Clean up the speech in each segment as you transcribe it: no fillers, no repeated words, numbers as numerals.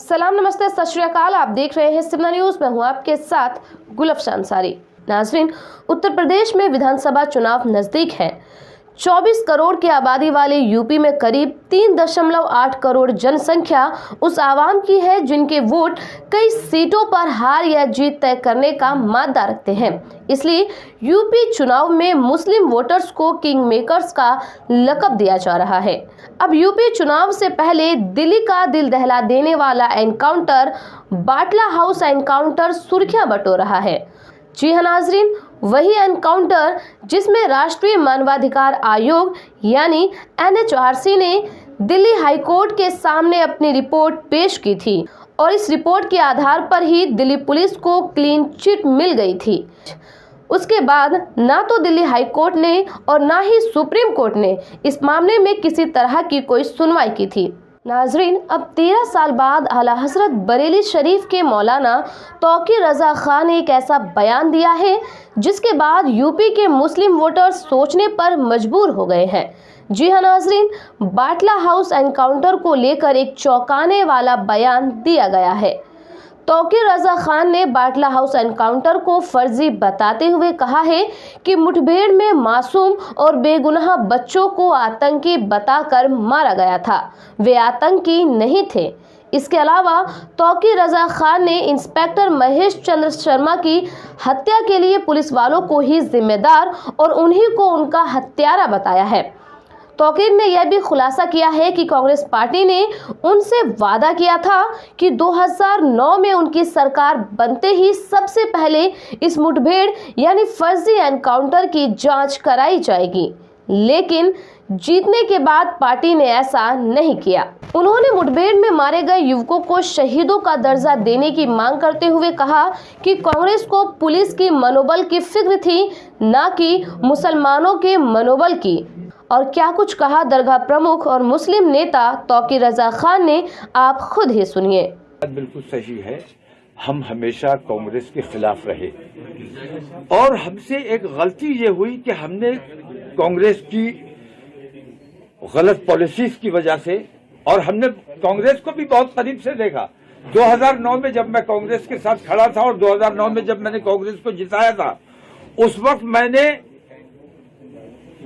सलाम, नमस्ते, सत श्री अकाल। आप देख रहे हैं सिमना न्यूज। मैं हूं आपके साथ गुलफशान अंसारी। नाजरीन, उत्तर प्रदेश में विधानसभा चुनाव नजदीक है। 24 करोड़ की आबादी वाले यूपी में करीब 3.8 करोड़ जनसंख्या उस आवाम की है जिनके वोट कई सीटों पर हार या जीत तय करने का मादा रखते हैं। इसलिए यूपी चुनाव में मुस्लिम वोटर्स को किंग मेकर्स का लक़ब दिया जा रहा है। अब यूपी चुनाव से पहले दिल्ली का दिल दहला देने वाला एनकाउंटर बाटला हाउस एनकाउंटर सुर्खियां बटोर रहा है। जी हाँ नाजरीन, वही एनकाउंटर जिसमें राष्ट्रीय मानवाधिकार आयोग यानी NHRC ने दिल्ली हाईकोर्ट के सामने अपनी रिपोर्ट पेश की थी और इस रिपोर्ट के आधार पर ही दिल्ली पुलिस को क्लीन चिट मिल गई थी। उसके बाद ना तो दिल्ली हाईकोर्ट ने और ना ही सुप्रीम कोर्ट ने इस मामले में किसी तरह की कोई सुनवाई की थी। नाजरीन, अब 13 साल बाद आला हजरत बरेली शरीफ के मौलाना तौकीर रजा खान ने एक ऐसा बयान दिया है जिसके बाद यूपी के मुस्लिम वोटर्स सोचने पर मजबूर हो गए हैं। जी हाँ नाजरीन, बाटला हाउस एनकाउंटर को लेकर एक चौंकाने वाला बयान दिया गया है। तौकीर रजा खान ने बाटला हाउस एनकाउंटर को फर्जी बताते हुए कहा है कि मुठभेड़ में मासूम और बेगुनाह बच्चों को आतंकी बताकर मारा गया था। वे आतंकी नहीं थे। इसके अलावा तौकीर रजा खान ने इंस्पेक्टर महेश चंद्र शर्मा की हत्या के लिए पुलिस वालों को ही जिम्मेदार और उन्हीं को उनका हत्यारा बताया है। तौकीर ने यह भी खुलासा किया है कि कांग्रेस पार्टी ने उनसे वादा किया था कि 2009 में उनकी सरकार बनते ही सबसे पहले इस मुठभेड़ यानी फर्जी एनकाउंटर की जांच कराई जाएगी, लेकिन जीतने के बाद पार्टी ने ऐसा नहीं किया। उन्होंने मुठभेड़ में मारे गए युवकों को शहीदों का दर्जा देने की मांग करते हुए कहा कि कांग्रेस को पुलिस की मनोबल की फिक्र थी, ना कि मुसलमानों के मनोबल की। और क्या कुछ कहा दरगाह प्रमुख और मुस्लिम नेता तौकीर रजा खान ने, आप खुद ही सुनिए। बिल्कुल सही है, हम हमेशा कांग्रेस के खिलाफ रहे और हमसे एक गलती ये हुई कि हमने कांग्रेस की गलत पॉलिसीज की वजह से, और हमने कांग्रेस को भी बहुत करीब से देखा। 2009 में जब मैं कांग्रेस के साथ खड़ा था और 2009 में जब मैंने कांग्रेस को जिताया था, उस वक्त मैंने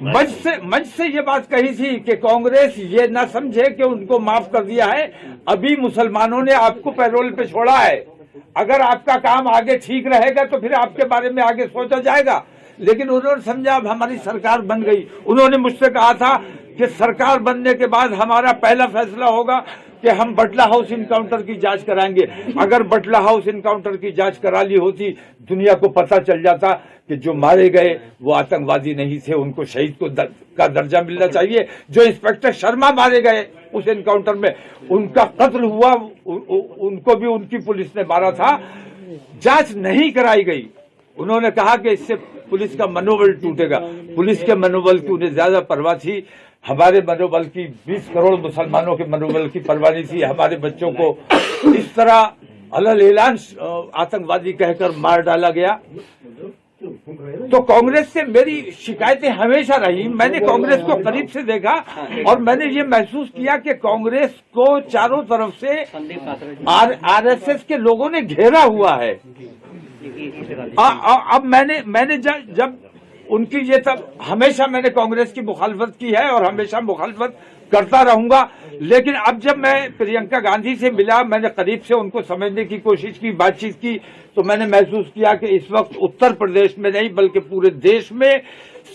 मंच से ये बात कही थी कि कांग्रेस ये ना समझे कि उनको माफ कर दिया है, अभी मुसलमानों ने आपको पैरोल पे छोड़ा है, अगर आपका काम आगे ठीक रहेगा तो फिर आपके बारे में आगे सोचा जाएगा। लेकिन उन्होंने समझा अब हमारी सरकार बन गई। उन्होंने मुझसे कहा था कि सरकार बनने के बाद हमारा पहला फैसला होगा कि हम बाटला हाउस इनकाउंटर की जांच कराएंगे। अगर बाटला हाउस इनकाउंटर की जांच करा ली होती, दुनिया को पता चल जाता कि जो मारे गए वो आतंकवादी नहीं थे, उनको शहीद का दर्जा मिलना चाहिए। जो इंस्पेक्टर शर्मा मारे गए उस एनकाउंटर में, उनका कत्ल हुआ, उनको भी उनकी पुलिस ने मारा था, जांच नहीं कराई गई। उन्होंने कहा कि इससे पुलिस का मनोबल टूटेगा। पुलिस के मनोबल की उन्हें ज्यादा परवाह थी, हमारे मनोबल की, 20 करोड़ मुसलमानों के मनोबल की परवाह नहीं थी। हमारे बच्चों को इस तरह अलल ऐलान आतंकवादी कहकर मार डाला गया। तो कांग्रेस से मेरी शिकायतें हमेशा रही। मैंने कांग्रेस को करीब से देखा और मैंने ये महसूस किया कि कांग्रेस को चारों तरफ से RSS के लोगों ने घेरा हुआ है। अब मैंने जब उनकी ये तब हमेशा मैंने कांग्रेस की मुखालफत की है और हमेशा मुखालफत करता रहूंगा। लेकिन अब जब मैं प्रियंका गांधी से मिला, मैंने करीब से उनको समझने की कोशिश की, बातचीत की, तो मैंने महसूस किया कि इस वक्त उत्तर प्रदेश में नहीं बल्कि पूरे देश में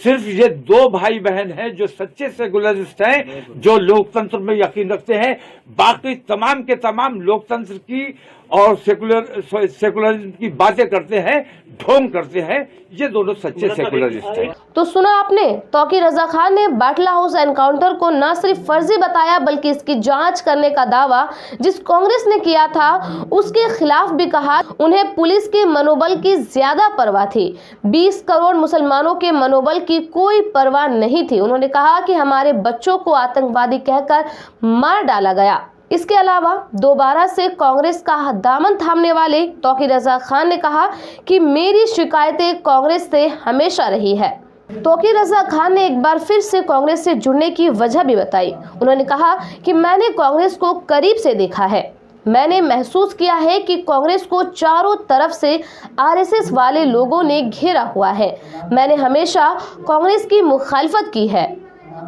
सिर्फ ये 2 भाई बहन हैं जो सच्चे सेकुलरिस्ट हैं, जो लोकतंत्र में यकीन रखते हैं। बाकी तमाम के तमाम लोकतंत्र की और सेकुलरिज्म की बातें करते हैं, ढोंग करते हैं। ये दोनों सच्चे सेकुलरिस्ट हैं। तो सुना आपने, तौकीर रजा खान ने बाटला हाउस एनकाउंटर को न सिर्फ फर्जी बताया बल्कि इसकी जांच करने का दावा जिस कांग्रेस ने किया था उसके खिलाफ भी कहा। उन्हें पुलिस के मनोबल की ज्यादा परवाह थी, 20 करोड़ मुसलमानों के मनोबल की कोई परवाह नहीं थी। उन्होंने कहा कि हमारे बच्चों को आतंकवादी कहकर मार डाला गया। इसके अलावा दोबारा से कांग्रेस का दामन थामने वाले तौकीर रजा खान ने कहा कि मेरी शिकायतें कांग्रेस से हमेशा रही है। तौकीर रजा खान ने एक बार फिर से कांग्रेस से जुड़ने की वजह भी बताई। उन्होंने कहा कि मैंने कांग्रेस को करीब से देखा है, मैंने महसूस किया है कि कांग्रेस को चारों तरफ से आरएसएस वाले लोगों ने घेरा हुआ है। मैंने हमेशा कांग्रेस की मुखालिफत की है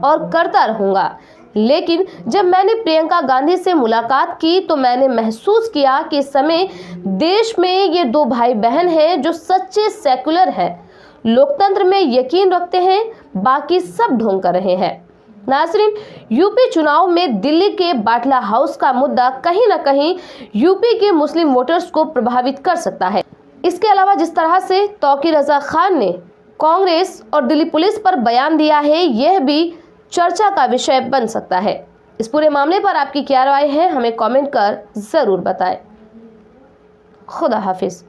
और करता रहूंगा, लेकिन जब मैंने प्रियंका गांधी से मुलाकात की तो मैंने महसूस किया कि इस समय देश में ये दो भाई बहन हैं जो सच्चे सेकुलर हैं, लोकतंत्र में यकीन रखते हैं, बाकी सब ढोंग कर रहे हैं। नाज़रीन, यूपी चुनाव में दिल्ली के बाटला हाउस का मुद्दा कहीं ना कहीं यूपी के मुस्लिम वोटर्स को प्रभावित कर सकता है। इसके अलावा जिस तरह से तौकीर रजा खान ने कांग्रेस और दिल्ली पुलिस पर बयान दिया है, यह भी चर्चा का विषय बन सकता है। इस पूरे मामले पर आपकी क्या राय है, हमें कमेंट कर जरूर बताएं। खुदा हाफिज।